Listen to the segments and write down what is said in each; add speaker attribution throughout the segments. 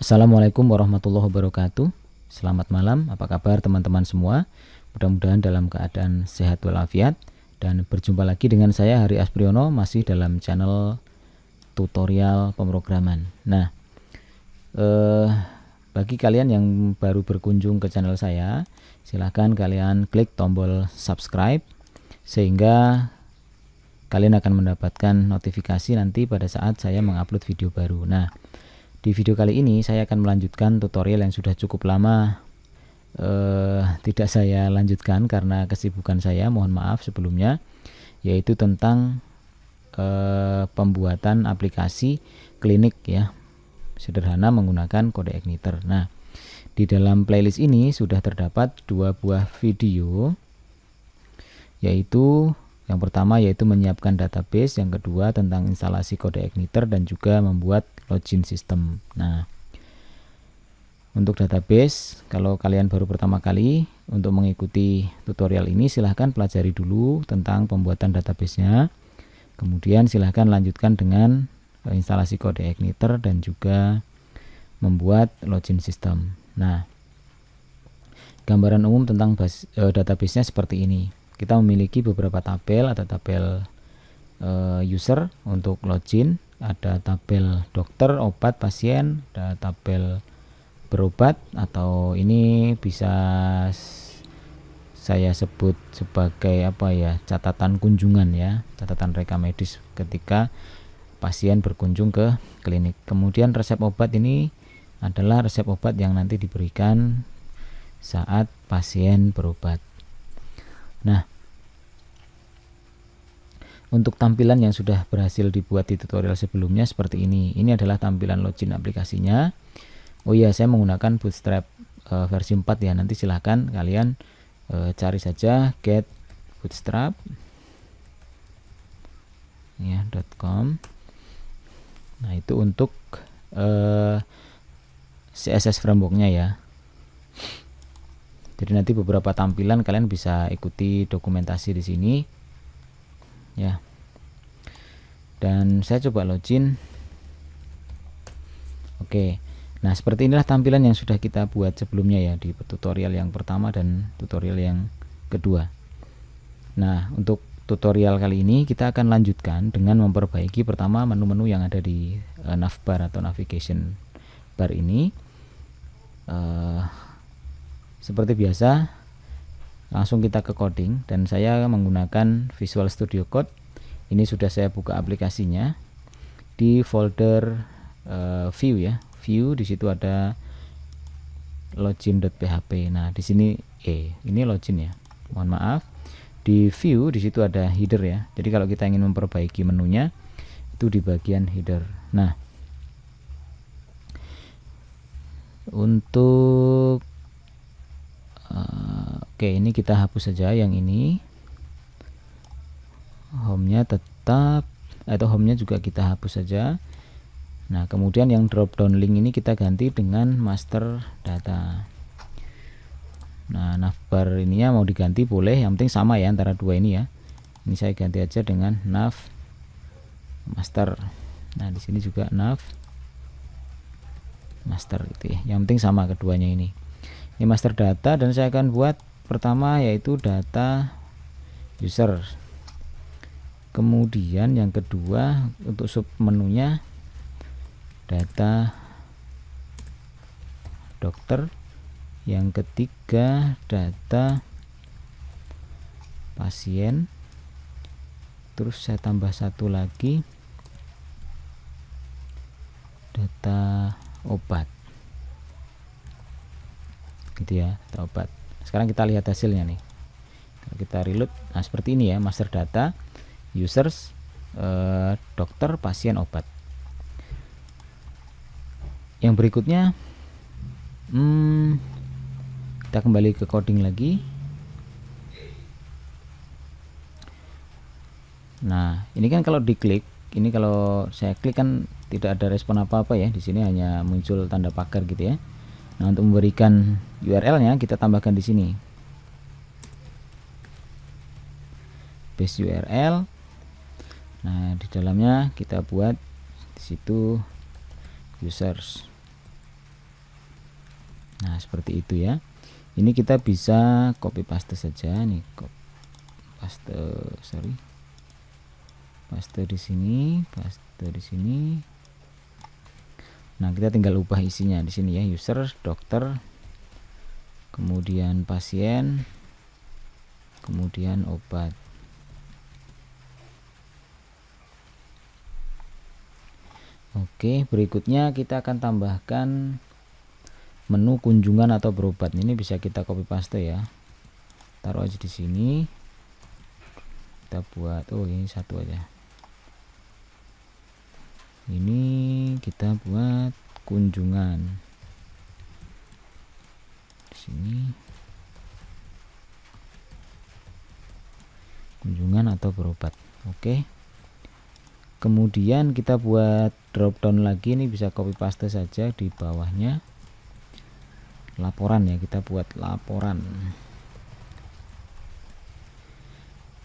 Speaker 1: Assalamualaikum warahmatullahi wabarakatuh. Selamat malam, apa kabar teman-teman semua? Mudah-mudahan dalam keadaan sehat walafiat. Dan berjumpa lagi dengan saya Hari Aspriono, masih dalam channel tutorial pemrograman. Nah, bagi kalian yang baru berkunjung ke channel saya, silahkan kalian klik tombol subscribe sehingga kalian akan mendapatkan notifikasi nanti pada saat saya mengupload video baru. Nah, di video kali ini saya akan melanjutkan tutorial yang sudah cukup lama tidak saya lanjutkan karena kesibukan saya, mohon maaf sebelumnya, yaitu tentang pembuatan aplikasi klinik ya, sederhana menggunakan kode Igniter. Nah, di dalam playlist ini sudah terdapat dua buah video, yaitu yang pertama yaitu menyiapkan database, yang kedua tentang instalasi kode Igniter dan juga membuat login system. Nah, untuk database, kalau kalian baru pertama kali untuk mengikuti tutorial ini, silahkan pelajari dulu tentang pembuatan databasenya. Kemudian silahkan lanjutkan dengan instalasi kode Igniter dan juga membuat login system. Nah, gambaran umum tentang databasenya seperti ini. Kita memiliki beberapa tabel, ada tabel user untuk login, ada tabel dokter, obat, pasien, ada tabel berobat, atau ini bisa saya sebut sebagai apa ya, catatan kunjungan ya, catatan rekam medis ketika pasien berkunjung ke klinik. Kemudian resep obat ini adalah resep obat yang nanti diberikan saat pasien berobat. Nah, untuk tampilan yang sudah berhasil dibuat di tutorial sebelumnya seperti ini. Ini adalah tampilan login aplikasinya. Oh iya, saya menggunakan Bootstrap versi 4 ya. Nanti silahkan kalian cari saja get bootstrap ya, .com. Nah, itu untuk CSS frameworknya ya. Jadi nanti beberapa tampilan kalian bisa ikuti dokumentasi di sini ya. Dan saya coba login. Oke. Nah, seperti inilah tampilan yang sudah kita buat sebelumnya ya, di tutorial yang pertama dan tutorial yang kedua. Nah, untuk tutorial kali ini kita akan lanjutkan dengan memperbaiki pertama menu-menu yang ada di navbar atau navigation bar ini. Seperti biasa, langsung kita ke coding, dan saya menggunakan Visual Studio Code. Ini sudah saya buka aplikasinya di folder view ya. View, di situ ada login.php. Nah, di sini ini login ya. Mohon maaf. Di view di situ ada header ya. Jadi kalau kita ingin memperbaiki menunya itu di bagian header. Nah, untuk oke, ini kita hapus saja yang ini. Home-nya tetap, atau home-nya juga kita hapus saja. Nah, kemudian yang drop down link ini kita ganti dengan master data. Nah, navbar ininya mau diganti boleh, yang penting sama ya antara dua ini ya. Ini saya ganti aja dengan nav master. Nah, di sini juga nav master gitu ya. Yang penting sama keduanya ini. Ini master data, dan saya akan buat pertama yaitu data user. Kemudian yang kedua untuk sub menunya data dokter. Yang ketiga data pasien. Terus saya tambah satu lagi data obat. Gitu ya, data obat. Sekarang kita lihat hasilnya nih. Kalau kita reload, nah seperti ini ya, master data, users, dokter, pasien, obat. Yang berikutnya kita kembali ke coding lagi. Nah, ini kan kalau diklik, ini kalau saya klik kan tidak ada respon apa-apa ya. Di sini hanya muncul tanda pagar gitu ya. Nah, untuk memberikan URL-nya kita tambahkan di sini. Base URL. Nah, di dalamnya kita buat di situ users. Nah, seperti itu ya. Ini kita bisa copy paste saja nih, paste di sini, paste di sini. Nah, kita tinggal ubah isinya di sini ya, user, dokter, kemudian pasien, kemudian obat. Oke, berikutnya kita akan tambahkan menu kunjungan atau berobat. Ini bisa kita copy paste ya. Taruh aja di sini. Kita buat, oh ini satu aja. Ini kita buat kunjungan. Di sini. Kunjungan atau berobat. Oke. Kemudian kita buat drop down lagi, ini bisa copy paste saja di bawahnya. Laporan ya, kita buat laporan.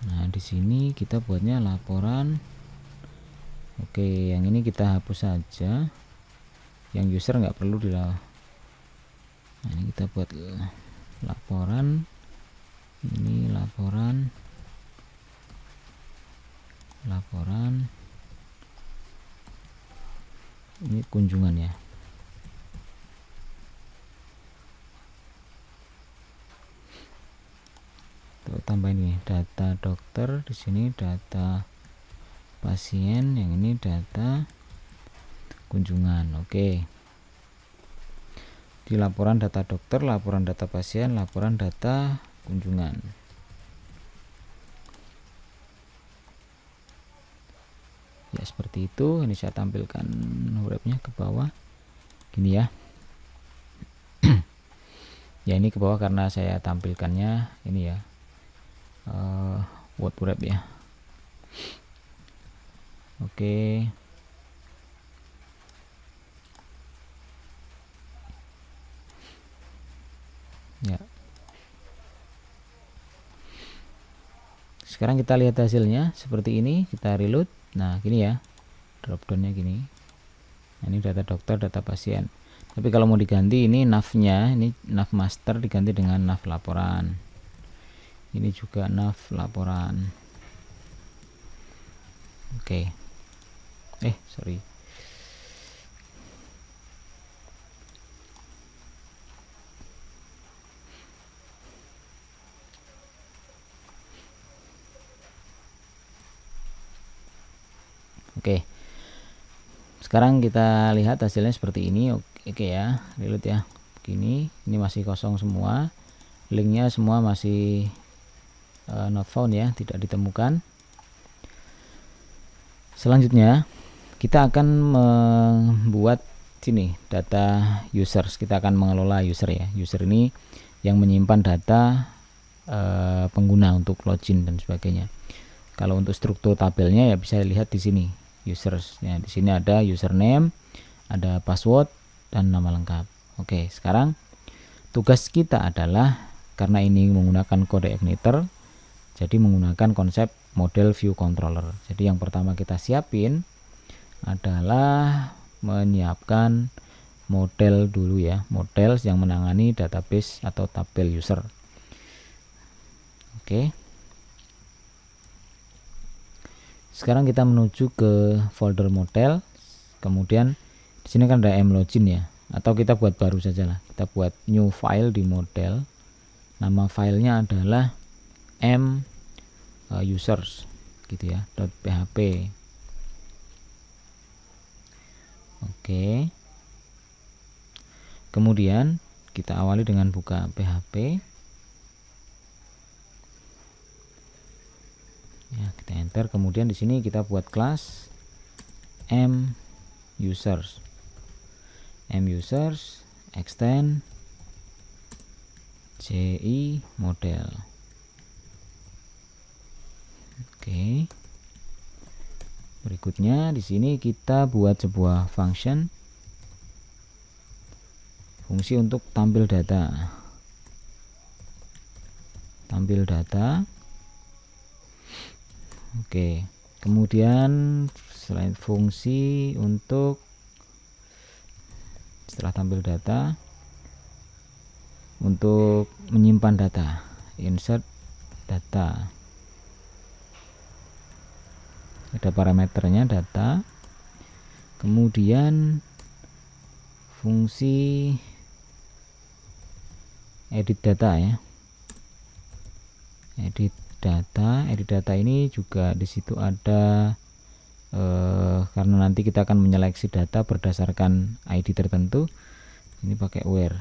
Speaker 1: Nah, di sini kita buatnya laporan. Oke, yang ini kita hapus saja. Yang user nggak perlu Nah, ini kita buat laporan. Ini laporan. Ini kunjungan ya. Tuh, tambah ini data dokter, di sini data pasien, yang ini data kunjungan. Oke. Di laporan data dokter, laporan data pasien, laporan data kunjungan. Ya, seperti itu. Ini saya tampilkan wrapnya ke bawah gini ya. Ya, ini ke bawah karena saya tampilkannya ini ya, word wrap ya. Oke. Ya, sekarang kita lihat hasilnya seperti ini. Kita reload. Nah, gini ya, drop downnya gini. Nah, ini data dokter, data pasien. Tapi kalau mau diganti, ini nav-nya, ini nav master diganti dengan nav laporan. Ini juga nav laporan. Oke. Sorry. Oke. Sekarang kita lihat hasilnya seperti ini. Oke ya, reload ya. Begini, ini masih kosong semua. Linknya semua masih not found ya, tidak ditemukan. Selanjutnya kita akan membuat sini data users. Kita akan mengelola user ya. User ini yang menyimpan data pengguna untuk login dan sebagainya. Kalau untuk struktur tabelnya ya bisa dilihat di sini. Users ya, di sini ada username, ada password dan nama lengkap. Oke, sekarang tugas kita adalah, karena ini menggunakan kode igniter, jadi menggunakan konsep model view controller. Jadi yang pertama kita siapin adalah menyiapkan model dulu ya, model yang menangani database atau tabel user. Oke. Sekarang kita menuju ke folder model. Kemudian di sini kan ada mlogin ya, atau kita buat baru saja lah. Kita buat new file di model. Nama filenya adalah users gitu ya, .php. Oke. Kemudian kita awali dengan buka PHP. Ya, kita enter. Kemudian di sini kita buat kelas users. users extend ji model. Oke. Berikutnya di sini kita buat sebuah function, fungsi untuk tampil data. Oke. Kemudian selain fungsi untuk setelah tampil data, untuk menyimpan data, insert data, ada parameternya data, kemudian fungsi edit data ya, edit data ini juga di situ ada karena nanti kita akan menyeleksi data berdasarkan ID tertentu, ini pakai where.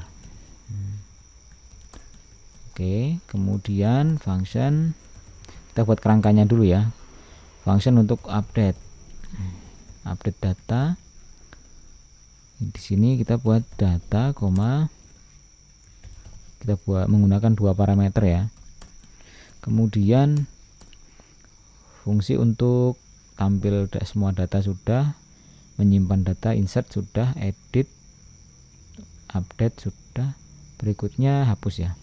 Speaker 1: Oke, kemudian function kita buat kerangkanya dulu ya. Function untuk update data. Di sini kita buat data, kita buat menggunakan 2 parameter ya. Kemudian fungsi untuk tampil semua data sudah, menyimpan data, insert sudah, edit, update sudah. Berikutnya hapus ya.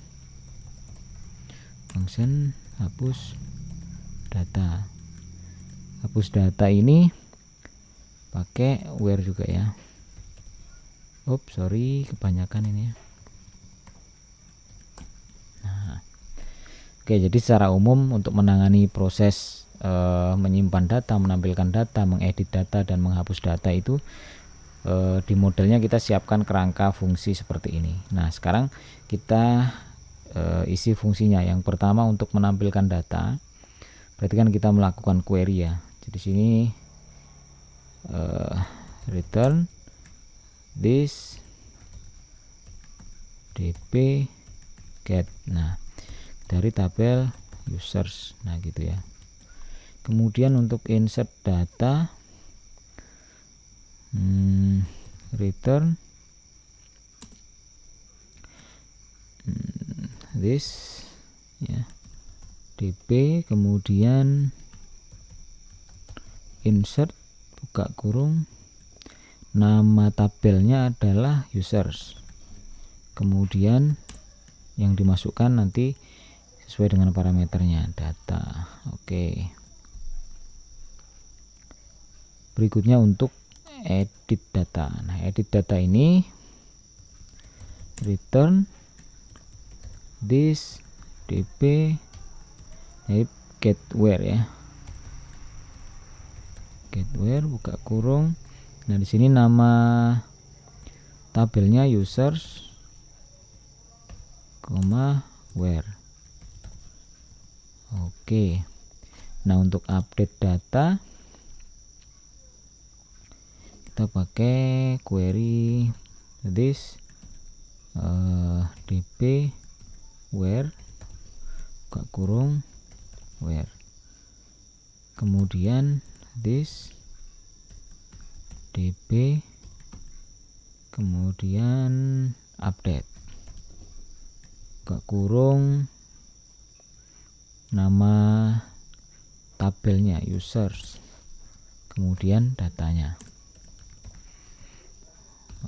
Speaker 1: Function hapus data. Hapus data ini pakai where juga ya. Sorry, kebanyakan ini ya. Nah, oke, jadi secara umum untuk menangani proses menyimpan data, menampilkan data, mengedit data, dan menghapus data itu di modelnya kita siapkan kerangka fungsi seperti ini. Nah, sekarang kita isi fungsinya. Yang pertama untuk menampilkan data, berarti kan kita melakukan query ya. Jadi sini return this dp get, nah dari tabel users, nah gitu ya. Kemudian untuk insert data, return this ya, dp, kemudian insert buka kurung, nama tabelnya adalah users, kemudian yang dimasukkan nanti sesuai dengan parameternya data. Oke. Berikutnya untuk edit data. Nah, edit data ini return this dp get where ya. Get where buka kurung. Nah, di sini nama tabelnya users, where. Oke. Nah, untuk update data kita pakai query this dp where buka kurung where, kemudian this dp kemudian update buka kurung nama tabelnya users, kemudian datanya.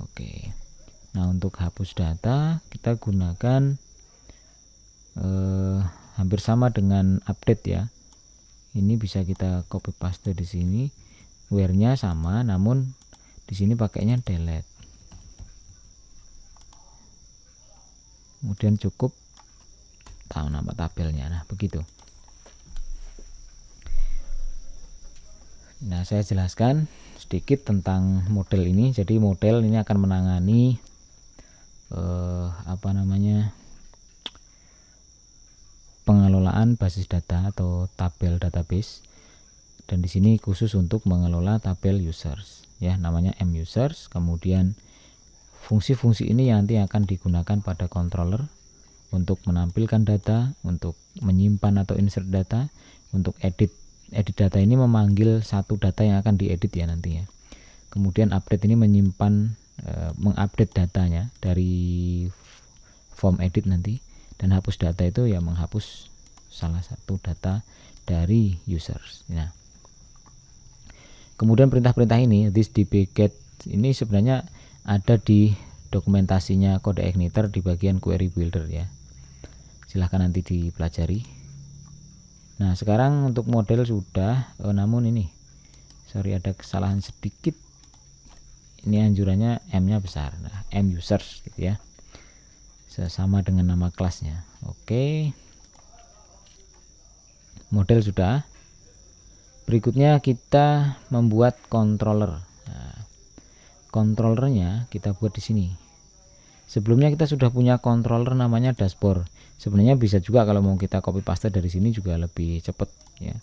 Speaker 1: Oke. Nah, untuk hapus data kita gunakan hampir sama dengan update ya. Ini bisa kita copy paste di sini, where-nya sama, namun di sini pakainya delete. Kemudian cukup tahu nama tabelnya. Nah, begitu. Nah, saya jelaskan sedikit tentang model ini. Jadi model ini akan menangani pengelolaan basis data atau tabel database, dan di sini khusus untuk mengelola tabel users ya, namanya m users. Kemudian fungsi-fungsi ini nanti akan digunakan pada controller untuk menampilkan data, untuk menyimpan atau insert data, untuk edit data ini memanggil satu data yang akan diedit ya nanti ya. Kemudian update ini menyimpan mengupdate datanya dari form edit nanti, dan hapus data itu ya menghapus salah satu data dari users. Nah, kemudian perintah-perintah ini this dp get ini sebenarnya ada di dokumentasinya Codeigniter di bagian query builder ya. Silahkan nanti dipelajari. Nah, sekarang untuk model sudah, namun ini sorry ada kesalahan sedikit. Ini anjurannya m-nya besar. Nah, m users gitu ya. sama dengan nama kelasnya. Oke, model sudah. Berikutnya kita membuat controller. Nah, controllernya kita buat di sini. Sebelumnya kita sudah punya controller namanya dashboard. Sebenarnya bisa juga kalau mau kita copy paste dari sini juga lebih cepat ya.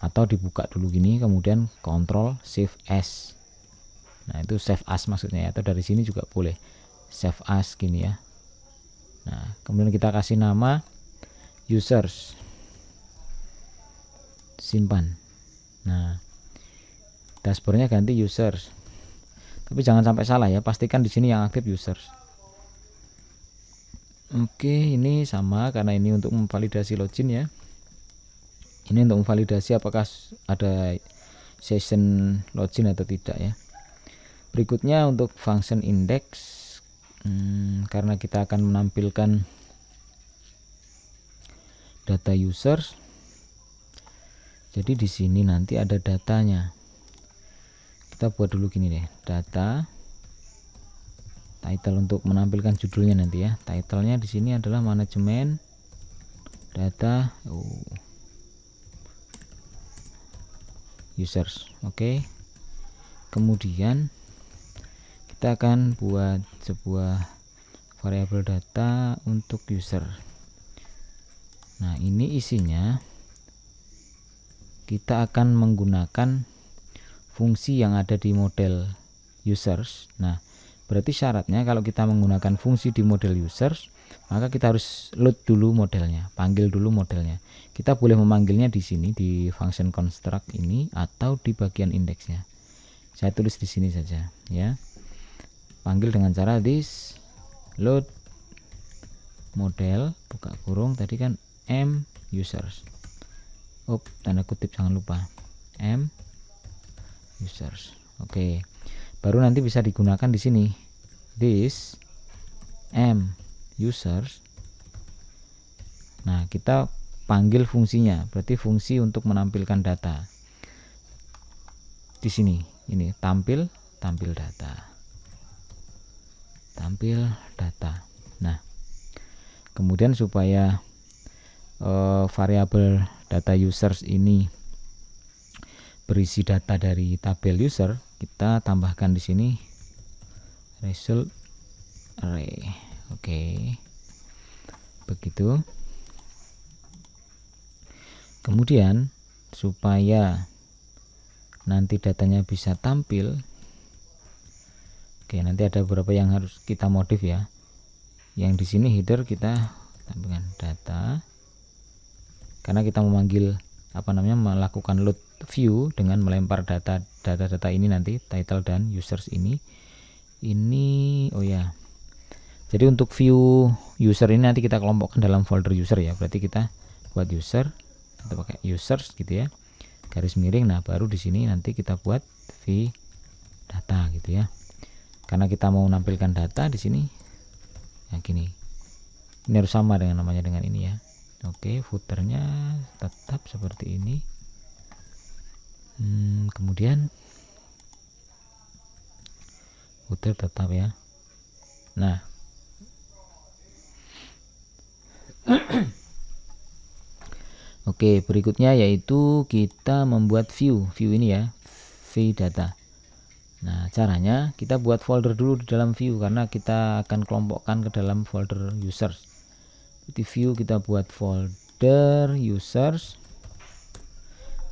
Speaker 1: Atau dibuka dulu gini, kemudian Ctrl Shift S. Nah, itu save as maksudnya ya. Atau dari sini juga boleh save as gini ya. Nah, kemudian kita kasih nama users. Simpan. Nah, dashboardnya ganti users. Tapi jangan sampai salah ya, pastikan di sini yang aktif users. Oke, ini sama karena ini untuk memvalidasi login ya. Ini untuk memvalidasi apakah ada session login atau tidak ya. Berikutnya untuk function index, karena kita akan menampilkan data users. Jadi di sini nanti ada datanya. Kita buat dulu gini deh, data title untuk menampilkan judulnya nanti ya. Titlenya di sini adalah manajemen data users. Oke. Kemudian kita akan buat sebuah variabel data untuk user. Nah, ini isinya kita akan menggunakan fungsi yang ada di model users. Nah, berarti syaratnya kalau kita menggunakan fungsi di model users, maka kita harus load dulu modelnya, panggil dulu modelnya. Kita boleh memanggilnya di sini di function construct ini atau di bagian indeksnya. Saya tulis di sini saja ya. Panggil dengan cara this load model buka kurung tadi kan m users. Tanda kutip jangan lupa m users. Oke. Baru nanti bisa digunakan di sini. This m users. Nah, kita panggil fungsinya. Berarti fungsi untuk menampilkan data. Di sini, ini tampil data. Tampil data. Nah, kemudian supaya variabel data users ini berisi data dari tabel user, kita tambahkan di sini result array. Oke. Begitu. Kemudian supaya nanti datanya bisa tampil, oke, nanti ada beberapa yang harus kita modif ya. Yang di sini header kita tampilkan data, karena kita memanggil melakukan load view dengan melempar data ini nanti title dan users ini jadi untuk view user ini nanti kita kelompokkan dalam folder user ya. Berarti kita buat user, kita pakai users gitu ya, garis miring. Nah, baru di sini nanti kita buat v data gitu ya, karena kita mau menampilkan data di sini ya gini. Ini harus sama dengan namanya dengan ini ya. Oke, footernya tetap seperti ini. Kemudian footer tetap ya. Nah, oke, berikutnya yaitu kita membuat view ini ya, v data. Nah, caranya kita buat folder dulu di dalam view karena kita akan kelompokkan ke dalam folder users. Di view kita buat folder users.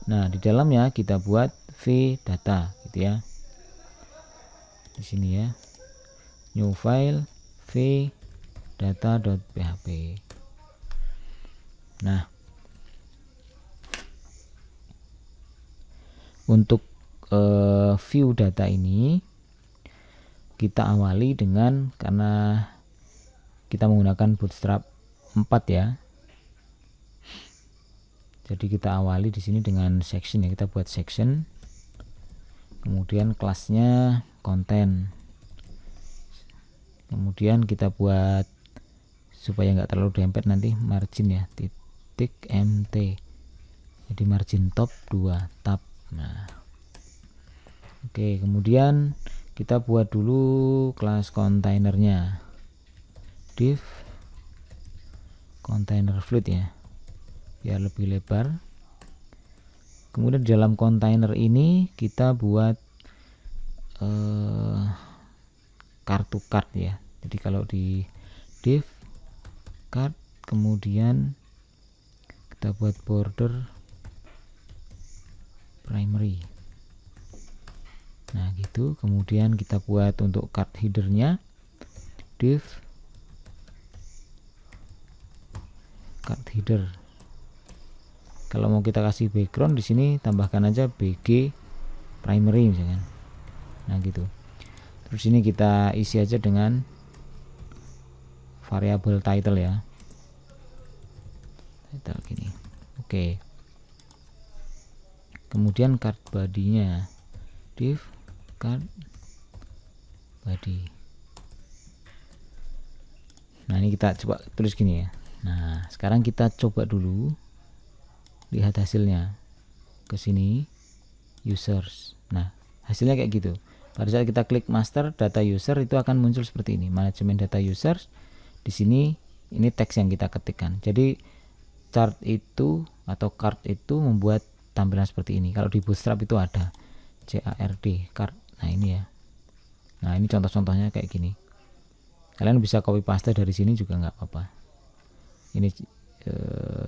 Speaker 1: Nah, di dalamnya kita buat v data gitu ya. Di sini ya. New file v data.php. Nah, untuk view data ini kita awali dengan, karena kita menggunakan Bootstrap 4 ya. Jadi kita awali di sini dengan section ya. Kita buat section. Kemudian kelasnya content. Kemudian kita buat supaya nggak terlalu dempet nanti margin ya, titik mt. Jadi margin top 2 tab. Nah, oke, kemudian kita buat dulu kelas kontainernya. div container fluid ya, biar lebih lebar. Kemudian di dalam kontainer ini kita buat kartu card ya. Jadi kalau di div card, kemudian kita buat border primary. Nah gitu. Kemudian kita buat untuk card headernya div card header. Kalau mau kita kasih background di sini tambahkan aja bg primary misalkan. Nah gitu. Terus ini kita isi aja dengan variabel title ya. Title gini. Oke. Kemudian card body-nya div card body. Nah, ini kita coba tulis gini ya. Nah, sekarang kita coba dulu lihat hasilnya. Ke sini users. Nah, hasilnya kayak gitu. Pada saat kita klik master data user itu akan muncul seperti ini, manajemen data users. Di sini ini teks yang kita ketikkan. Jadi chart itu atau card itu membuat tampilan seperti ini. Kalau di Bootstrap itu ada card card. Nah ini ya. Nah ini contoh-contohnya kayak gini. Kalian bisa copy paste dari sini juga nggak apa-apa. Ini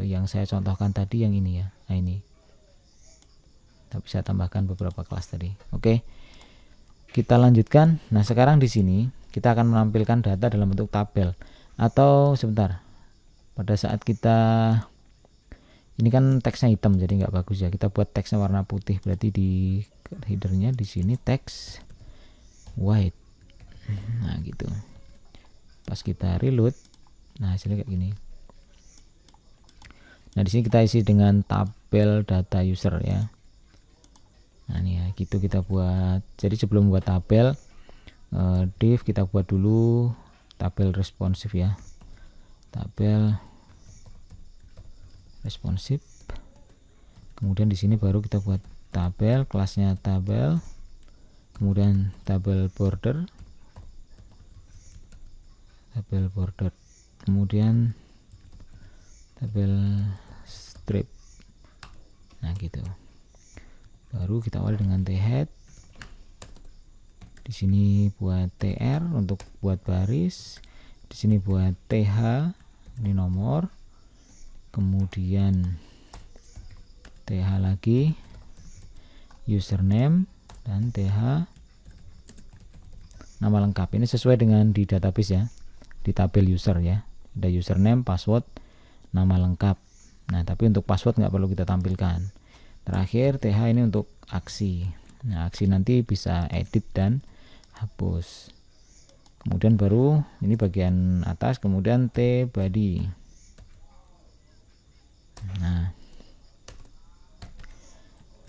Speaker 1: yang saya contohkan tadi yang ini ya. Nah ini. Kita bisa tambahkan beberapa kelas tadi. Oke. Kita lanjutkan. Nah, sekarang di sini kita akan menampilkan data dalam bentuk tabel atau sebentar. Pada saat kita ini kan teksnya hitam jadi nggak bagus ya. Kita buat teksnya warna putih, berarti di headernya di sini teks white. Nah, gitu. Pas kita reload, nah hasilnya kayak gini. Nah, di sini kita isi dengan tabel data user ya. Nah ini ya gitu kita buat. Jadi sebelum buat tabel div kita buat dulu tabel responsif ya, tabel responsif. Kemudian di sini baru kita buat tabel, kelasnya tabel, kemudian tabel border, kemudian tabel strip. Nah gitu. Baru kita awali dengan t-head. Di sini buat tr untuk buat baris. Di sini buat th, ini nomor. Kemudian th lagi, username dan th nama lengkap. Ini sesuai dengan di database ya, di tabel user ya. Ada username, password, nama lengkap. Nah tapi untuk password nggak perlu kita tampilkan. Terakhir th ini untuk aksi. Nah aksi nanti bisa edit dan hapus. Kemudian baru ini bagian atas, kemudian t body. Nah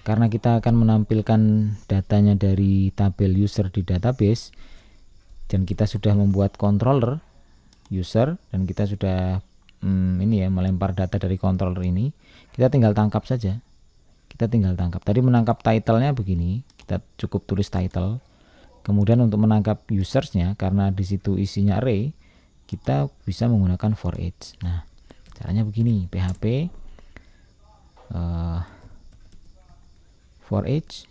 Speaker 1: karena kita akan menampilkan datanya dari tabel user di database dan kita sudah membuat controller user dan kita sudah ini ya melempar data dari controller ini, kita tinggal tangkap saja. Kita tinggal tangkap. Tadi menangkap title-nya begini, kita cukup tulis title. Kemudian untuk menangkap usersnya, karena di situ isinya array, kita bisa menggunakan for each. Nah, caranya begini, php for each.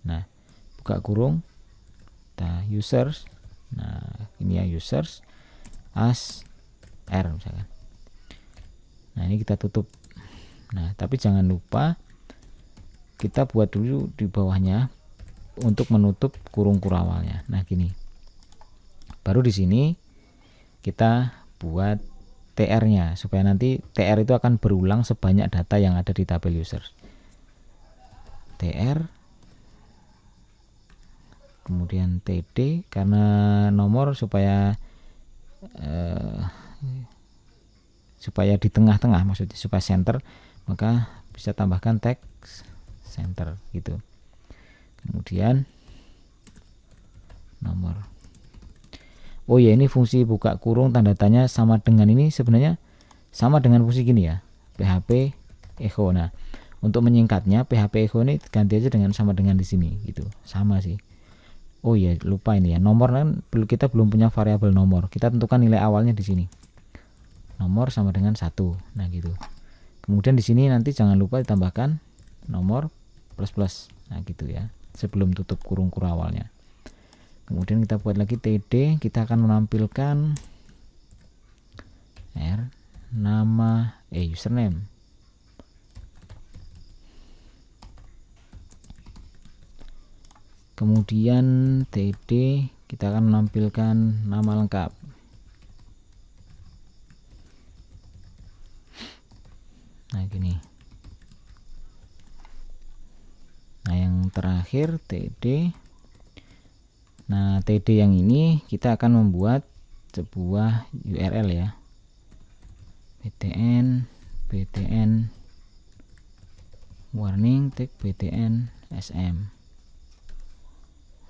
Speaker 1: Nah, buka kurung, kita users. Nah, ini ya users as r misalkan. Nah, ini kita tutup. Nah, tapi jangan lupa kita buat dulu di bawahnya untuk menutup kurung awalnya. Nah gini, baru di sini kita buat tr-nya supaya nanti tr itu akan berulang sebanyak data yang ada di tabel user. Tr, kemudian td karena nomor supaya di tengah-tengah, maksudnya supaya center, maka bisa tambahkan teks center gitu. Kemudian nomor. Oh ya, ini fungsi buka kurung tanda tanya sama dengan ini sebenarnya sama dengan fungsi gini ya, php echo. Nah untuk menyingkatnya php echo ini ganti aja dengan sama dengan di sini gitu, sama sih. Oh iya, lupa ini ya. Nomor kan kita belum punya variabel nomor. Kita tentukan nilai awalnya di sini. Nomor sama dengan 1. Nah, gitu. Kemudian di sini nanti jangan lupa ditambahkan nomor plus. Nah, gitu ya. Sebelum tutup kurung awalnya. Kemudian kita buat lagi TD, kita akan menampilkan nama username. Kemudian TD kita akan menampilkan nama lengkap. Nah, gini. Nah, yang terakhir TD. Nah, TD yang ini kita akan membuat sebuah URL ya. btn warning tag btn sm.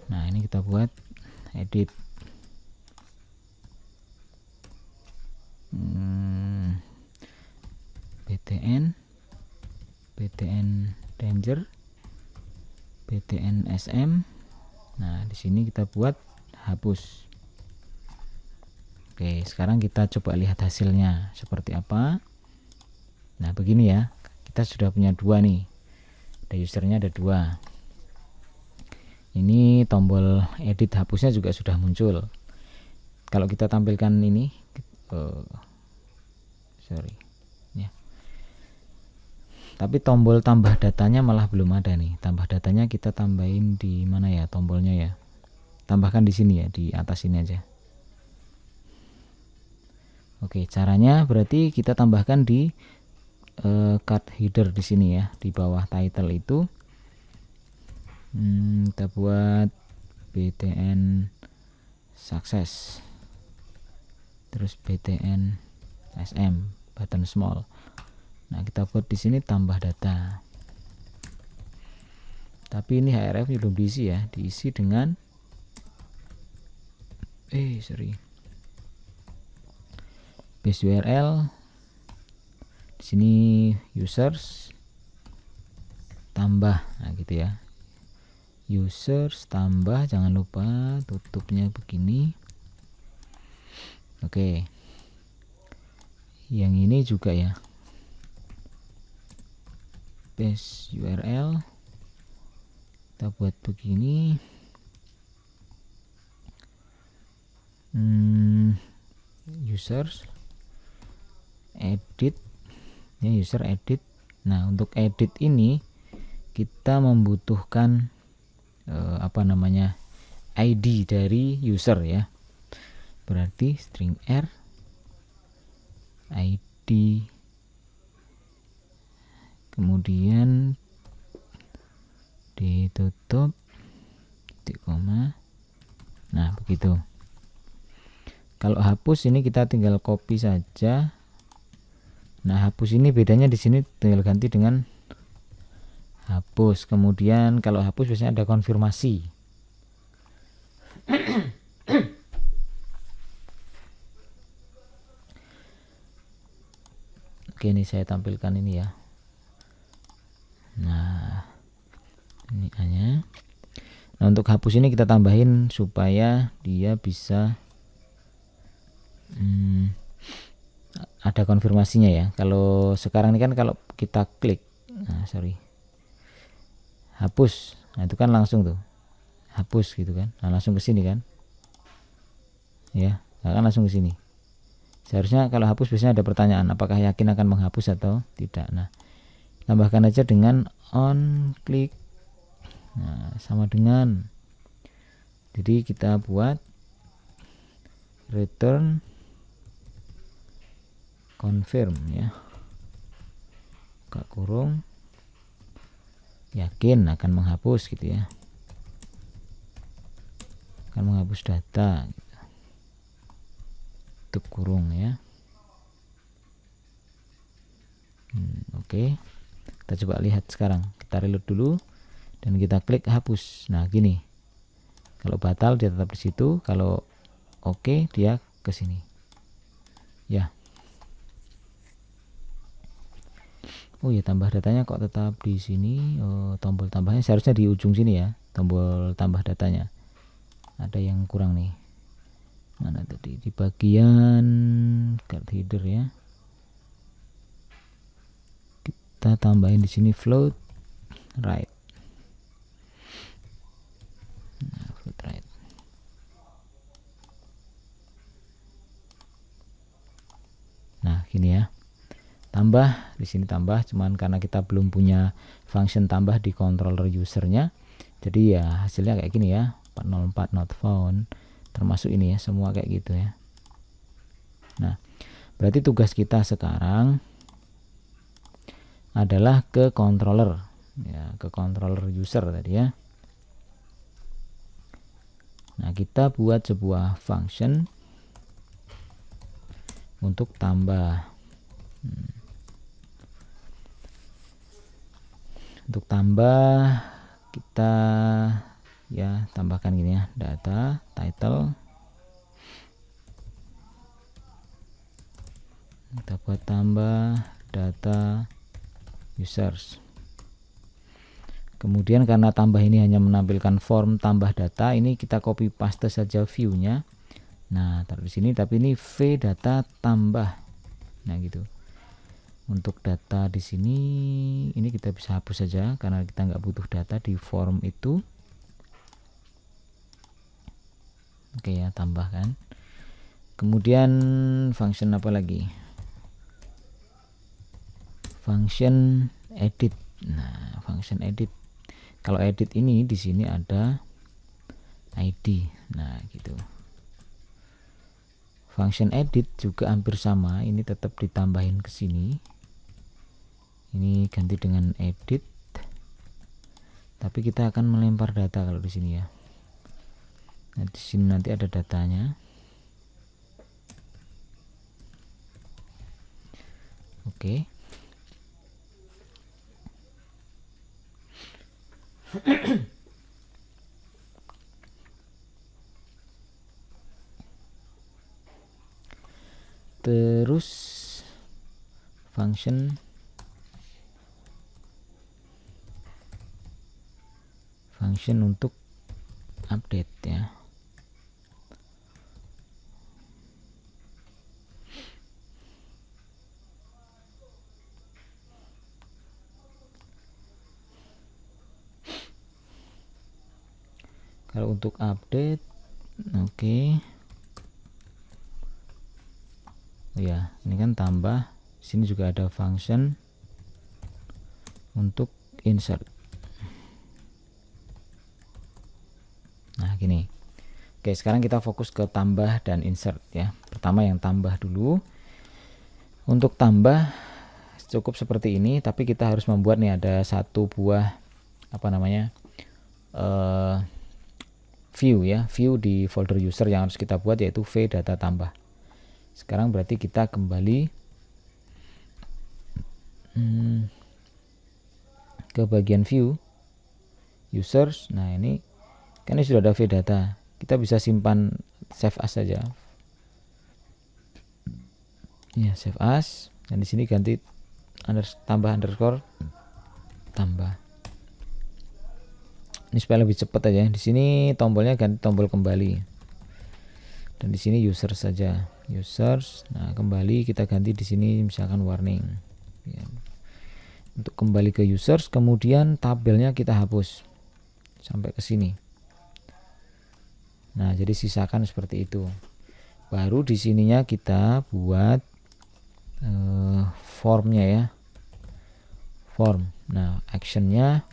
Speaker 1: Nah, ini kita buat edit. btn danger btn sm. Nah, di sini kita buat hapus. Oke, sekarang kita coba lihat hasilnya seperti apa. Nah, begini ya. Kita sudah punya 2 nih. Ada usernya ada 2. Ini tombol edit hapusnya juga sudah muncul. Kalau kita tampilkan ini, ya. Tapi tombol tambah datanya malah belum ada nih. Tambah datanya kita tambahin di mana ya tombolnya ya? Tambahkan di sini ya, di atas ini aja. Oke, caranya berarti kita tambahkan di card header di sini ya, di bawah title itu. Kita buat btn success, terus btn sm button small. Nah, kita buat di sini tambah data. Tapi ini href belum diisi ya, diisi dengan base URL. Di sini users tambah, nah gitu ya. Users tambah, jangan lupa tutupnya begini. Oke. Yang ini juga ya. Base URL kita buat begini. Users edit ya, user edit. Nah, untuk edit ini kita membutuhkan ID dari user ya. Berarti string r ID, kemudian ditutup titik koma. Nah, begitu. Kalau hapus ini kita tinggal copy saja. Nah, hapus ini bedanya di sini tinggal ganti dengan hapus. Kemudian kalau hapus biasanya ada konfirmasi. Oke, ini saya tampilkan ini ya. Nah, ini hanya. Nah, untuk hapus ini kita tambahin supaya dia bisa ada konfirmasinya ya. Kalau sekarang ini kan kalau kita klik, hapus, nah itu kan langsung tuh hapus gitu kan. Nah, langsung ke sini kan ya, nah, kan langsung ke sini. Seharusnya kalau hapus biasanya ada pertanyaan, apakah yakin akan menghapus atau tidak. Nah, tambahkan aja dengan on click. Nah, sama dengan, jadi kita buat return confirm ya, buka kurung, yakin akan menghapus gitu ya, akan menghapus data gitu. Tutup kurung ya. Oke, kita coba lihat sekarang. Kita reload dulu dan kita klik hapus. Nah, gini, kalau batal dia tetap di situ, kalau oke dia ke sini ya. Oh ya, tambah datanya kok tetap di sini. Tombol tambahnya seharusnya di ujung sini ya, tombol tambah datanya. ada yang kurang nih. Mana tadi di bagian card header ya, kita tambahin di sini float right. Nah, float right. Nah gini ya, tambah di sini tambah, cuman karena kita belum punya function tambah di controller usernya, jadi ya hasilnya kayak gini ya, 404 not found, termasuk ini ya, semua kayak gitu ya. Nah berarti tugas kita sekarang adalah ke controller ya, ke controller user tadi ya. Nah kita buat sebuah function untuk tambah. Untuk tambah kita ya tambahkan gini ya, data title, kita buat tambah data users. Kemudian karena tambah ini hanya menampilkan form tambah data, ini kita copy paste saja view-nya. Nah taruh di sini, tapi ini v data tambah. Nah gitu. Untuk data di sini ini kita bisa hapus saja karena kita nggak butuh data di form itu. Oke ya, tambahkan. Kemudian function apa lagi? Function edit. Nah, function edit. Kalau edit ini di sini ada ID. Nah, gitu. Function edit juga hampir sama, ini tetap ditambahin ke sini. Ini ganti dengan edit. Tapi kita akan melempar data kalau di sini ya. Nah, di sini nanti ada datanya. Oke. Terus function untuk update ya. Kalau untuk update, oke. Ya, ini kan tambah. Sini juga ada function untuk insert. Nah, gini. Oke, sekarang kita fokus ke tambah dan insert ya. Pertama yang tambah dulu. Untuk tambah cukup seperti ini, tapi kita harus membuat nih ada satu buah apa namanya? View ya, view di folder user yang harus kita buat, yaitu v data tambah. Sekarang berarti kita kembali ke bagian view users. Nah ini kan ini sudah ada v data, kita bisa simpan save as saja ya, save as, dan di sini ganti tambah underscore tambah. Ini supaya lebih cepat aja. Di sini tombolnya ganti tombol kembali, dan di sini user saja, users. Nah kembali kita ganti di sini misalkan warning ya. Untuk kembali ke users, kemudian tabelnya kita hapus sampai ke sini. Nah jadi sisakan seperti itu. Baru di sininya kita buat formnya ya, form. Nah actionnya,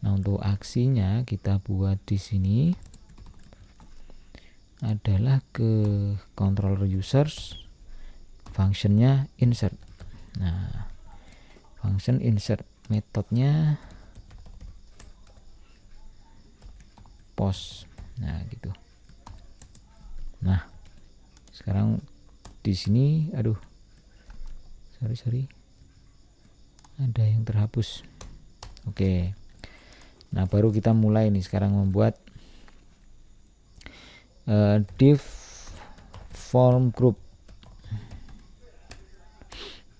Speaker 1: nah untuk aksinya kita buat di sini adalah ke controller users, functionnya insert. Nah function insert, metodenya post. Nah gitu. Nah sekarang di sini, aduh sorry ada yang terhapus. Oke. Nah baru kita mulai nih sekarang membuat div form group.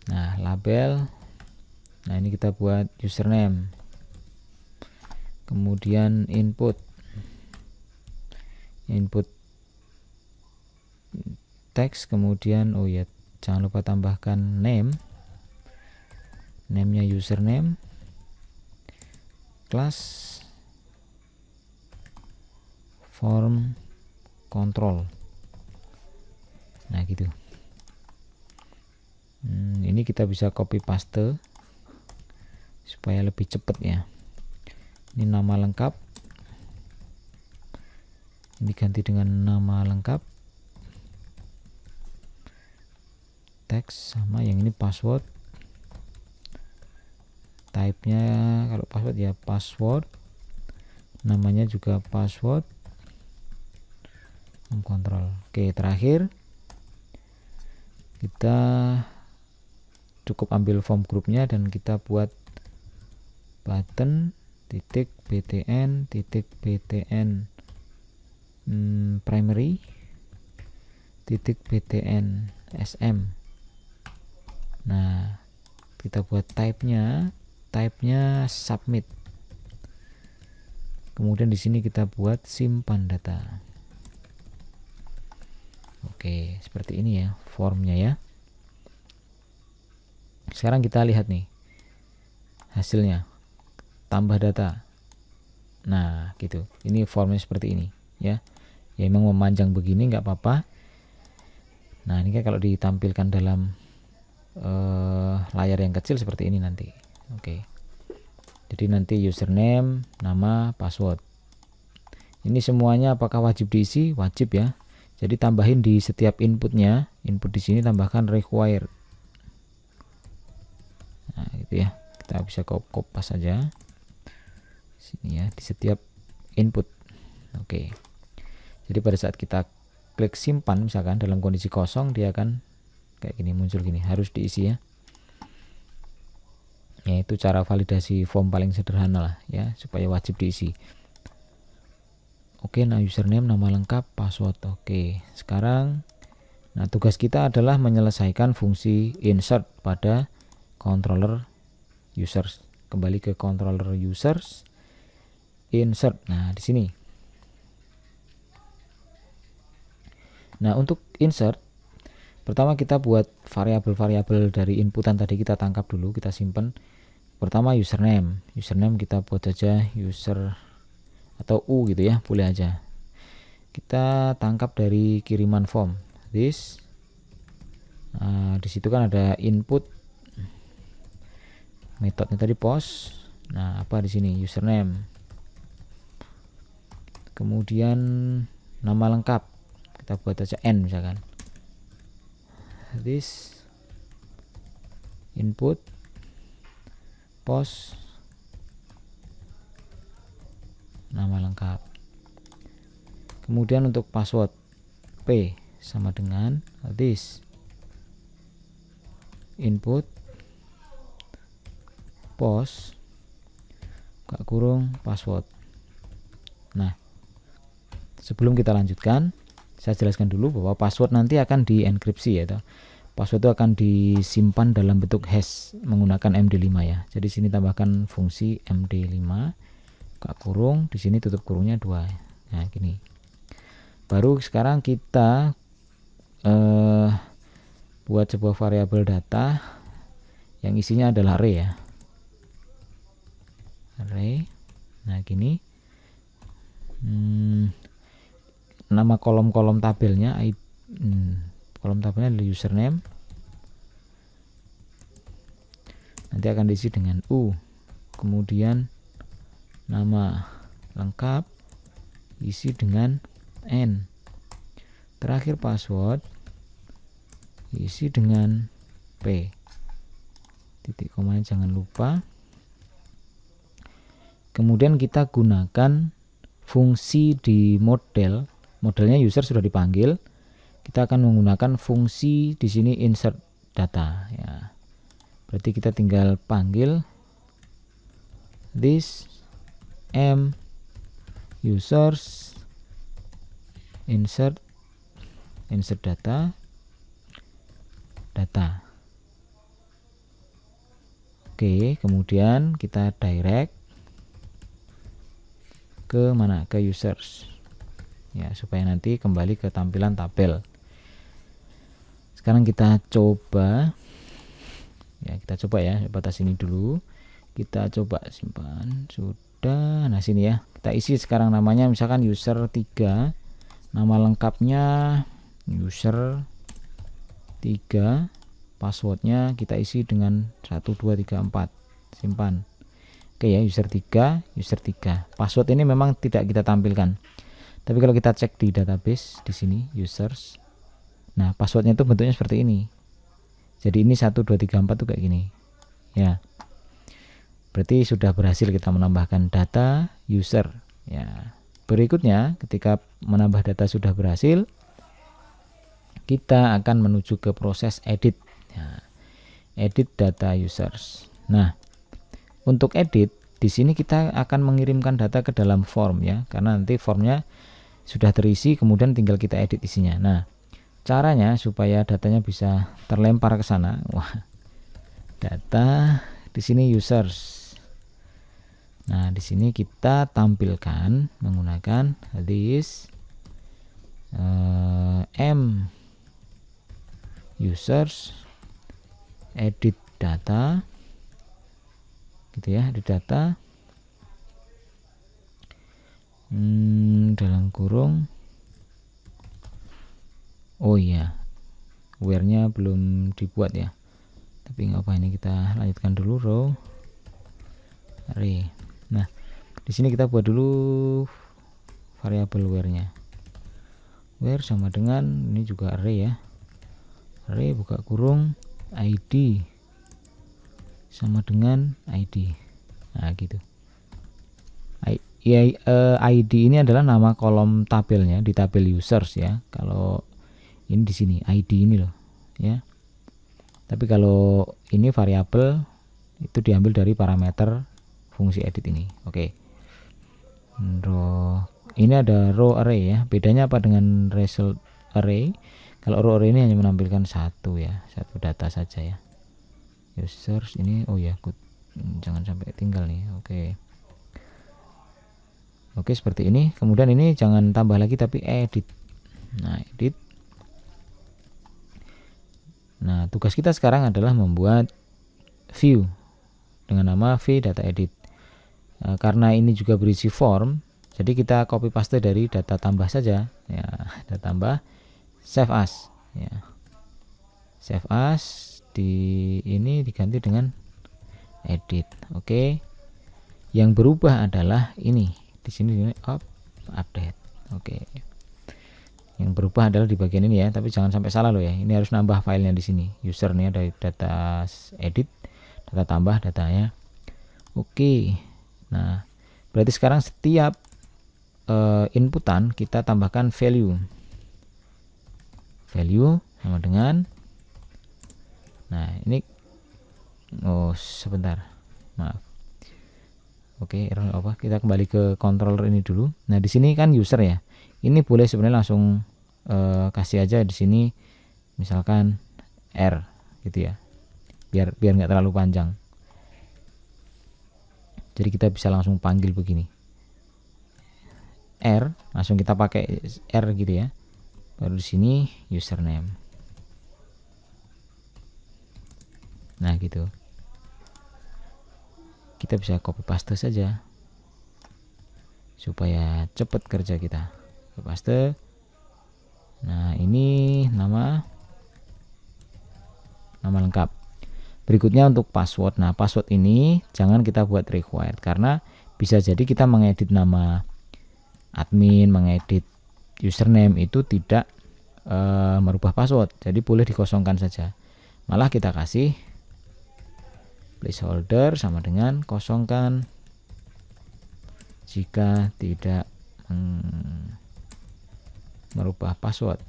Speaker 1: Nah label, nah ini kita buat username. kemudian input teks, kemudian oh ya jangan lupa tambahkan namenya username, class form control. Nah gitu. Ini kita bisa copy paste supaya lebih cepat ya. Ini nama lengkap, ini ganti dengan nama lengkap, teks sama, yang ini password, type-nya kalau password ya password, namanya juga password, kontrol. Oke, terakhir kita cukup ambil form grupnya dan kita buat button .btn primary .btn sm. Nah, kita buat type-nya submit. Kemudian di sini kita buat simpan data. Oke, seperti ini ya formnya ya. Sekarang kita lihat nih hasilnya, tambah data. Nah gitu, ini formnya seperti ini ya. Ya emang memanjang begini nggak apa-apa. Nah ini kan kalau ditampilkan dalam layar yang kecil seperti ini nanti. Oke, jadi nanti username, nama, password. Ini semuanya apakah wajib diisi? Wajib ya. Jadi tambahin di setiap inputnya, input di sini tambahkan required. Nah gitu ya, kita bisa kopas saja sini ya, di setiap input. Oke, jadi pada saat kita klik simpan misalkan dalam kondisi kosong, dia akan kayak gini, muncul gini, harus diisi ya. Itu cara validasi form paling sederhana lah ya, supaya wajib diisi. Oke, nah username, nama lengkap, password. Oke, sekarang nah tugas kita adalah menyelesaikan fungsi insert pada controller users. Kembali ke controller users, insert. Nah di sini. Nah untuk insert, pertama kita buat variabel-variabel dari inputan tadi, kita tangkap dulu, kita simpan. Pertama username kita buat saja user atau u gitu ya, boleh aja. Kita tangkap dari kiriman form this. Di situ kan ada input, metodenya tadi post. Nah apa di sini username, kemudian nama lengkap kita buat aja n misalkan, this input post nama lengkap. Kemudian untuk password p sama dengan this input post password. Nah sebelum kita lanjutkan, saya jelaskan dulu bahwa password nanti akan dienkripsi ya. Password itu akan disimpan dalam bentuk hash menggunakan MD5 ya. Jadi sini tambahkan fungsi MD5 di sini tutup kurungnya 2. Nah gini. Baru sekarang kita buat sebuah variabel data yang isinya adalah array ya. Array. Nah gini. Nama kolom-kolom tabelnya kolom tabelnya adalah username, nanti akan diisi dengan u, kemudian nama lengkap isi dengan n, terakhir password isi dengan p, titik komanya jangan lupa. Kemudian kita gunakan fungsi di modelnya user sudah dipanggil, kita akan menggunakan fungsi di sini insert data ya. Berarti kita tinggal panggil this users insert data. Oke, kemudian kita direct ke mana, ke users ya, supaya nanti kembali ke tampilan tabel. Sekarang kita coba ya, batas ini dulu, kita coba simpan. Sudah. Nah sini ya, kita isi sekarang namanya misalkan user 3, nama lengkapnya user 3, passwordnya kita isi dengan 1234, simpan. Oke ya, user 3, password ini memang tidak kita tampilkan, tapi kalau kita cek di database di sini users, nah passwordnya itu bentuknya seperti ini. Jadi ini 1234 tuh kayak gini ya, berarti sudah berhasil kita menambahkan data user ya. Berikutnya ketika menambah data sudah berhasil, kita akan menuju ke proses edit ya, edit data users. Nah untuk edit di sini kita akan mengirimkan data ke dalam form ya, karena nanti formnya sudah terisi, kemudian tinggal kita edit isinya. Nah caranya supaya datanya bisa terlempar ke sana, wah, data di sini users. Nah di sini kita tampilkan menggunakan this m users edit data gitu ya, edit data dalam kurung, oh iya where-nya belum dibuat ya, tapi nggak apa, ini kita lanjutkan dulu row array. Nah di sini kita buat dulu variabel where-nya, where sama dengan ini juga array ya, array buka kurung id sama dengan id. Nah gitu. ID ini adalah nama kolom tabelnya di tabel users ya. Kalau ini di sini ID ini loh ya. Tapi kalau ini variabel itu diambil dari parameter fungsi edit ini. Oke. Row ini ada row array ya. Bedanya apa dengan result array? Kalau row array ini hanya menampilkan satu ya, satu data saja ya. Users ini, oh ya, jangan sampai tinggal nih. Oke seperti ini. Kemudian ini jangan tambah lagi tapi edit. Nah edit. Nah tugas kita sekarang adalah membuat view dengan nama v data edit. Karena ini juga berisi form, jadi kita copy paste dari data tambah saja ya, data tambah save as ya, save as di ini diganti dengan edit. Oke. Yang berubah adalah ini di sini update. Oke. Yang berubah adalah di bagian ini ya, tapi jangan sampai salah loh ya. Ini harus nambah filenya di sini. User nih ada data edit, data tambah datanya. Oke. Nah, berarti sekarang setiap inputan kita tambahkan value. Value sama dengan, nah ini, oh sebentar, maaf. Oke, error apa? Kita kembali ke controller ini dulu. Nah di sini kan user ya. Ini boleh sebenarnya langsung kasih aja di sini, misalkan R gitu ya, biar nggak terlalu panjang. Jadi kita bisa langsung panggil begini, R, langsung kita pakai R gitu ya. Baru di sini username. Nah gitu. Kita bisa copy paste saja supaya cepat kerja kita. Copy paste. Nah ini nama lengkap. Berikutnya untuk password. Nah password ini jangan kita buat required, karena bisa jadi kita mengedit nama admin, mengedit username itu tidak merubah password, jadi boleh dikosongkan saja. Malah kita kasih placeholder sama dengan kosongkan jika tidak merubah password.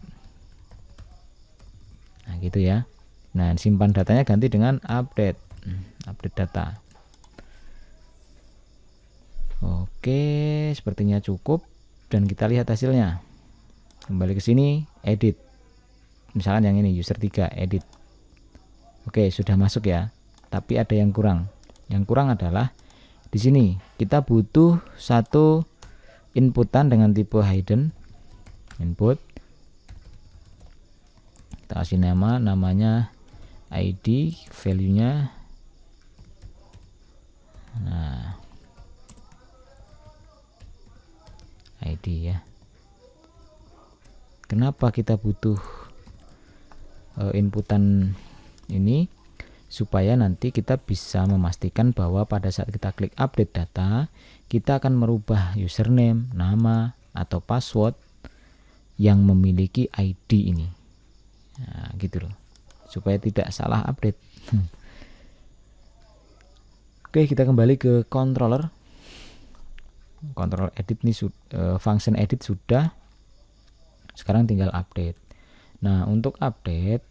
Speaker 1: Nah gitu ya. Nah simpan datanya ganti dengan update data. Oke, sepertinya cukup dan kita lihat hasilnya. Kembali ke sini, edit. Misalkan yang ini user 3 edit. Oke, sudah masuk ya. Tapi ada yang kurang. Yang kurang adalah di sini kita butuh satu inputan dengan tipe hidden input. Kita kasih namanya ID, value-nya. Nah, ID ya. Kenapa kita butuh inputan ini? Supaya nanti kita bisa memastikan bahwa pada saat kita klik update data, kita akan merubah username, nama, atau password yang memiliki ID ini. Nah, gitu loh. Supaya tidak salah update. Oke, kita kembali ke controller. Controller edit nih, function edit sudah. Sekarang tinggal update. Nah, untuk update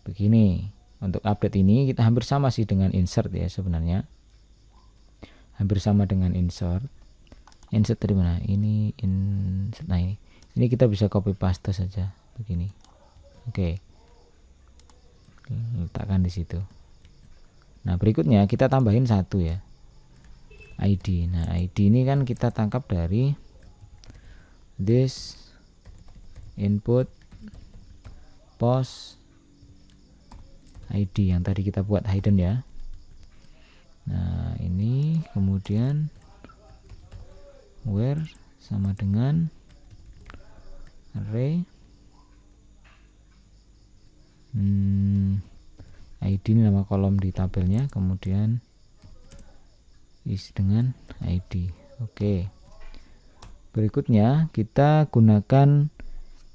Speaker 1: begini. Untuk update ini kita hampir sama sih dengan insert ya sebenarnya. Hampir sama dengan insert. Insert dari mana? Ini insert. Nah, ini kita bisa copy paste saja begini. Oke. Letakkan di situ. Nah, berikutnya kita tambahin satu ya. ID. Nah, ID ini kan kita tangkap dari this input post ID yang tadi kita buat hidden ya. Nah, ini kemudian where sama dengan array ID ini nama kolom di tabelnya, kemudian isi dengan ID. Oke. Berikutnya kita gunakan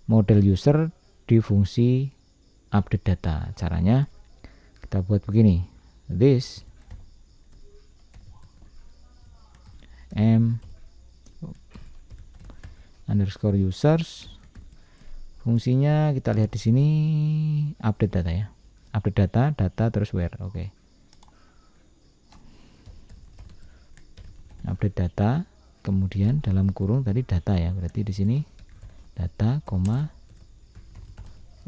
Speaker 1: model user di fungsi update data. Caranya kita buat begini. This underscore users, fungsinya kita lihat di sini update data ya. Update data terus where. Oke. Update data, kemudian dalam kurung tadi data ya. Berarti di sini data,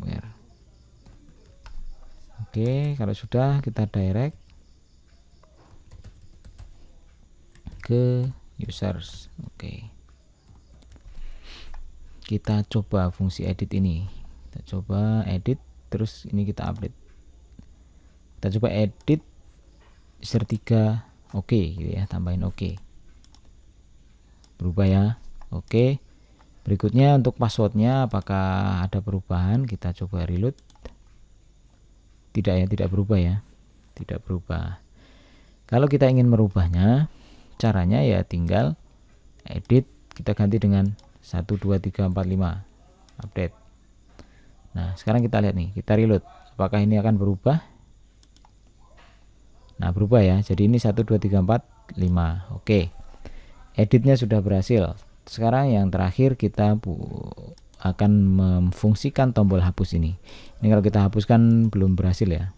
Speaker 1: where. Oke, kalau sudah kita direct ke users. Oke. Kita coba fungsi edit ini. Kita coba edit, terus ini kita update. Kita coba edit user 3. Oke, gitu ya, tambahin oke. Berubah ya. Oke. Berikutnya untuk passwordnya apakah ada perubahan? Kita coba reload. Tidak ya, tidak berubah ya. Tidak berubah. Kalau kita ingin merubahnya, caranya ya tinggal edit, kita ganti dengan 1 2 3 4 5 update. Nah, sekarang kita lihat nih, kita reload. Apakah ini akan berubah? Nah, berubah ya. Jadi ini 1 2 3 4 5. Oke. Editnya sudah berhasil. Sekarang yang terakhir kita akan memfungsikan tombol hapus ini. Ini kalau kita hapuskan belum berhasil ya.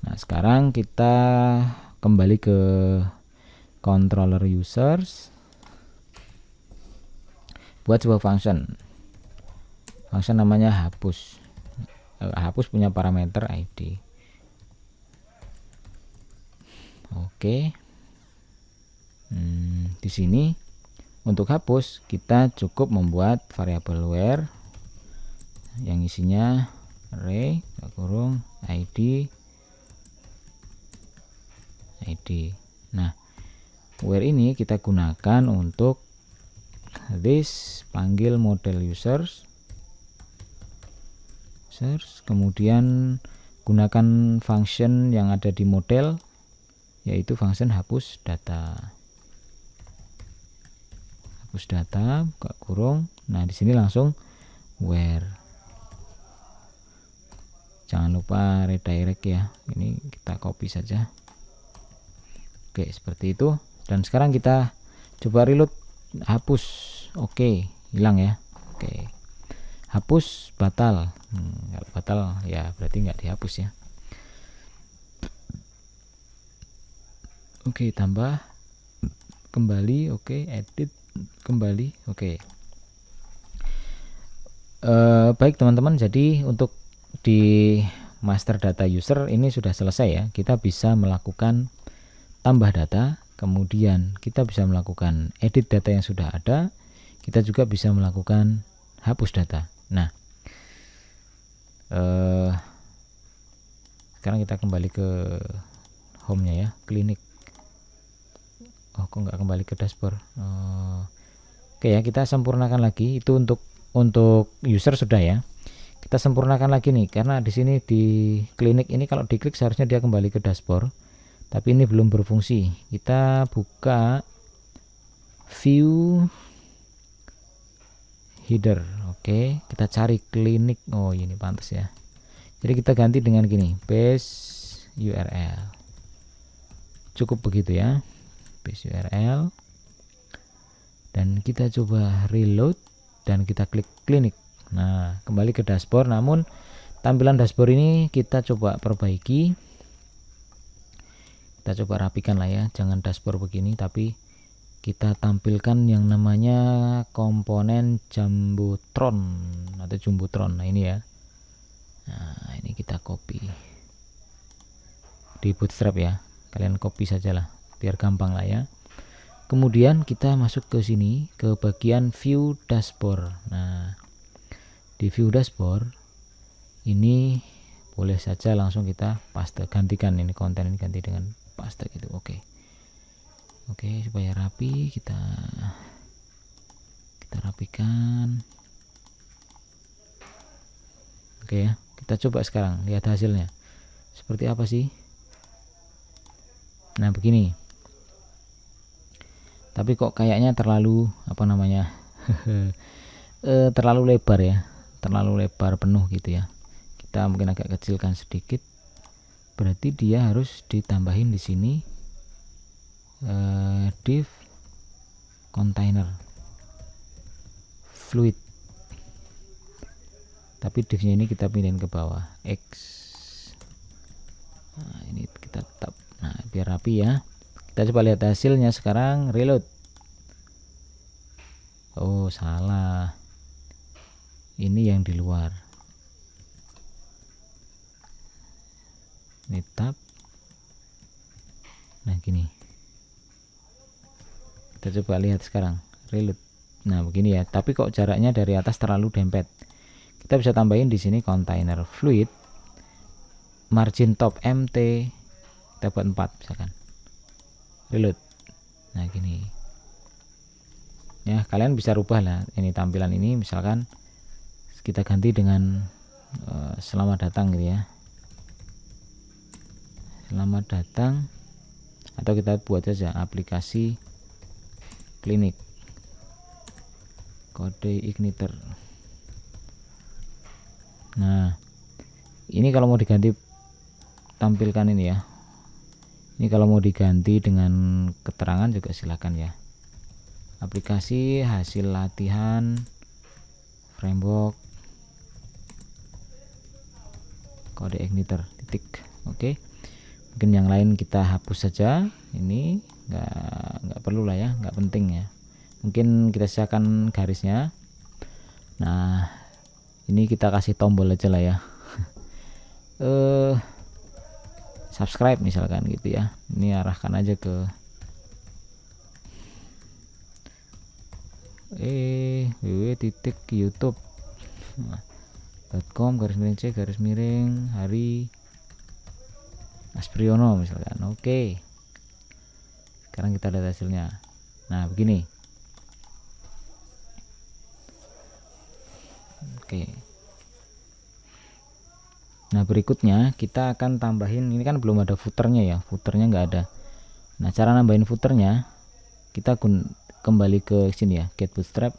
Speaker 1: Nah, sekarang kita kembali ke controller users. Buat sebuah function. Function namanya hapus. Hapus punya parameter ID. Oke. Di sini untuk hapus kita cukup membuat variabel where yang isinya array kurung ID. Nah, where ini kita gunakan untuk this panggil model users, kemudian gunakan function yang ada di model, yaitu function hapus data. Hapus data buka kurung. Nah, di sini langsung where. Jangan lupa redirect ya. Ini kita copy saja. Oke, seperti itu. Dan sekarang kita coba reload, hapus. Oke, hilang ya. Oke. Hapus batal. Kalau batal ya berarti nggak dihapus ya. Oke, tambah kembali. Oke, edit kembali. Oke. Baik teman-teman, jadi untuk di master data user ini sudah selesai ya. Kita bisa melakukan tambah data, Kemudian kita bisa melakukan edit data yang sudah ada, kita juga bisa melakukan hapus data. Nah, sekarang kita kembali ke home-nya ya, klinik. Oh, kok nggak kembali ke dashboard? Oke ya, kita sempurnakan lagi. Itu untuk user sudah ya. Kita sempurnakan lagi nih, karena di sini di klinik ini kalau diklik seharusnya dia kembali ke dashboard, tapi ini belum berfungsi. Kita buka view header. Oke, kita cari klinik. Oh, ini pantas ya. Jadi kita ganti dengan gini, base URL. Cukup begitu ya, base URL. Dan kita coba reload dan kita klik klinik. Nah, kembali ke dashboard, namun tampilan dashboard ini kita coba perbaiki. Kita coba rapikan lah ya, jangan dashboard begini, tapi kita tampilkan yang namanya komponen Jumbotron atau Jumbotron. Nah, ini ya. Nah, ini kita copy di Bootstrap ya. Kalian copy sajalah biar gampang lah ya. Kemudian kita masuk ke sini ke bagian view dashboard. Nah, di view dashboard ini boleh saja langsung kita paste, gantikan ini konten ini ganti dengan paste gitu. Oke, supaya rapi kita rapikan. Oke ya, kita coba sekarang lihat hasilnya seperti apa sih. Nah, begini. Tapi kok kayaknya terlalu terlalu lebar ya, terlalu lebar penuh gitu ya. Kita mungkin agak kecilkan sedikit. Berarti dia harus ditambahin di sini div container fluid. Tapi divnya ini kita pindahin ke bawah X. Nah, ini kita tetap. Nah, biar rapi ya. Kita coba lihat hasilnya sekarang, reload. Oh, salah. Ini yang di luar. Ini tab. Nah, gini. Kita coba lihat sekarang, reload. Nah, begini ya. Tapi kok jaraknya dari atas terlalu dempet. Kita bisa tambahin di sini container fluid, margin top MT, kita buat 4 misalkan. Reload. Nah, gini ya, kalian bisa rubah lah ini tampilan ini, misalkan kita ganti dengan selamat datang gitu ya, selamat datang, atau kita buat saja aplikasi klinik kode igniter. Nah, ini kalau mau diganti tampilkan ini ya. Ini kalau mau diganti dengan keterangan juga silakan ya. Aplikasi hasil latihan framework kode igniter titik. Oke. Mungkin yang lain kita hapus saja. Ini nggak perlu lah ya, nggak penting ya. Mungkin kita sisakan garisnya. Nah, ini kita kasih tombol aja lah ya. Subscribe misalkan gitu ya. Ini arahkan aja ke www.youtube.com/C/Hari Aspriono misalkan. Oke. Sekarang kita lihat hasilnya. Nah, begini. Oke. Nah, berikutnya kita akan tambahin, ini kan belum ada footernya ya, footernya nggak ada. Nah, cara nambahin footernya kita kembali ke sini ya, get bootstrap.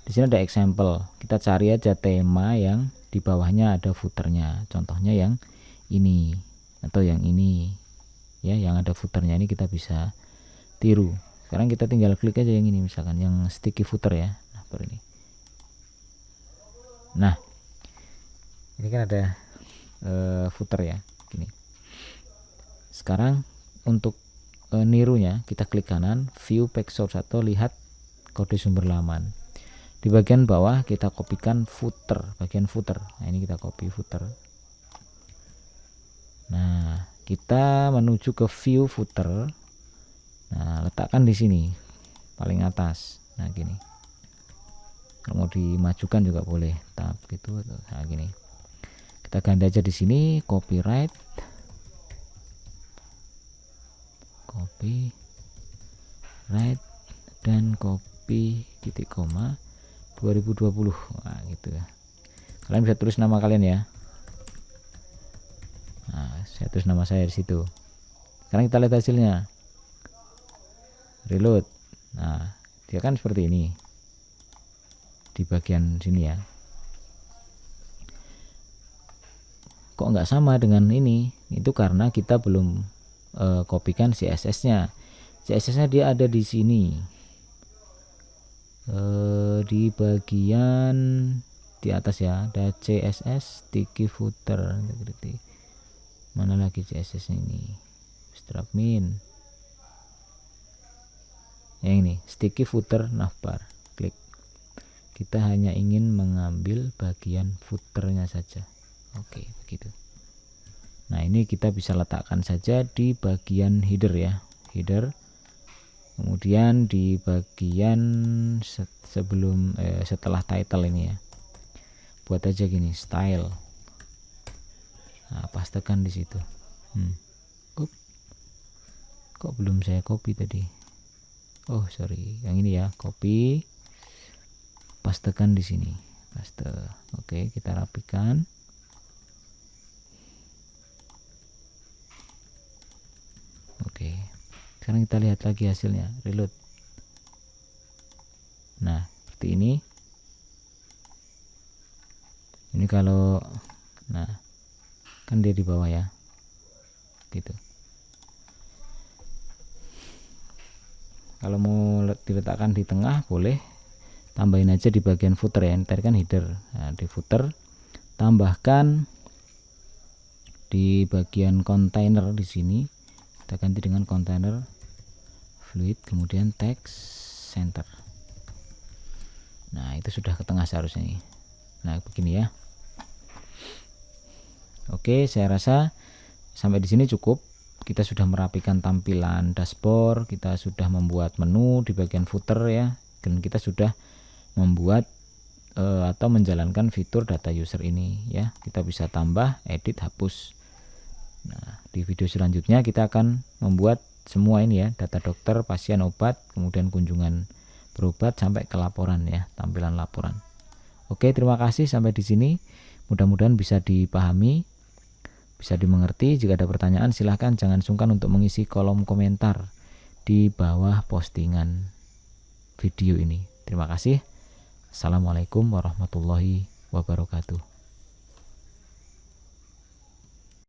Speaker 1: Di sini ada example, kita cari aja tema yang di bawahnya ada footernya. Contohnya yang ini atau yang ini ya, yang ada footernya ini kita bisa tiru. Sekarang kita tinggal klik aja yang ini, misalkan yang sticky footer ya. Nah, baru ini. Nah, ini kan ada footer ya, gini. Sekarang untuk nirunya kita klik kanan, view page source atau lihat kode sumber laman. Di bagian bawah kita kopikan footer, bagian footer. Nah, ini kita copy footer. Nah, kita menuju ke view footer. Nah, letakkan di sini paling atas. Nah, gini. Kalau mau dimajukan juga boleh, tab gitu. Nah, gini. Kita ganti aja di sini copyright dan copy titik koma 2020. Nah, gitu ya. Kalian bisa tulis nama kalian ya. Nah, saya tulis nama saya di situ. Sekarang kita lihat hasilnya. Reload. Nah, dia kan seperti ini. Di bagian sini ya. Kok nggak sama dengan ini? Itu karena kita belum kopikan CSS-nya. CSS-nya dia ada di sini. Di bagian di atas ya, ada CSS sticky footer. Mana lagi CSS ini? Strap min. Yang ini, sticky footer navbar. Klik. Kita hanya ingin mengambil bagian footernya saja. Oke, begitu. Nah, ini kita bisa letakkan saja di bagian header ya. Header. Kemudian di bagian setelah title ini ya. Buat aja gini, style. Nah, pastekan di situ. Kok belum saya copy tadi? Oh, sorry. Yang ini ya, copy. Pastekan di sini. Paste. Oke, kita rapikan. Oke. Sekarang kita lihat lagi hasilnya. Reload. Nah, seperti ini. Ini kalau kan dia di bawah ya. Gitu. Kalau mau diletakkan di tengah boleh, tambahin aja di bagian footer ya. Tadi kan header. Nah, di footer tambahkan di bagian container di sini. Kita ganti dengan container fluid, kemudian text center. Nah, itu sudah ke tengah seharusnya nih. Nah, begini ya. Oke, saya rasa sampai di sini cukup. Kita sudah merapikan tampilan dashboard, kita sudah membuat menu di bagian footer ya, dan kita sudah membuat atau menjalankan fitur data user ini ya. Kita bisa tambah, edit, hapus. Nah, di video selanjutnya kita akan membuat semua ini ya, data dokter, pasien, obat, kemudian kunjungan berobat sampai ke laporan ya, tampilan laporan. Oke, terima kasih sampai di sini. Mudah-mudahan bisa dipahami, bisa dimengerti. Jika ada pertanyaan silahkan jangan sungkan untuk mengisi kolom komentar di bawah postingan video ini. Terima kasih. Assalamualaikum warahmatullahi wabarakatuh.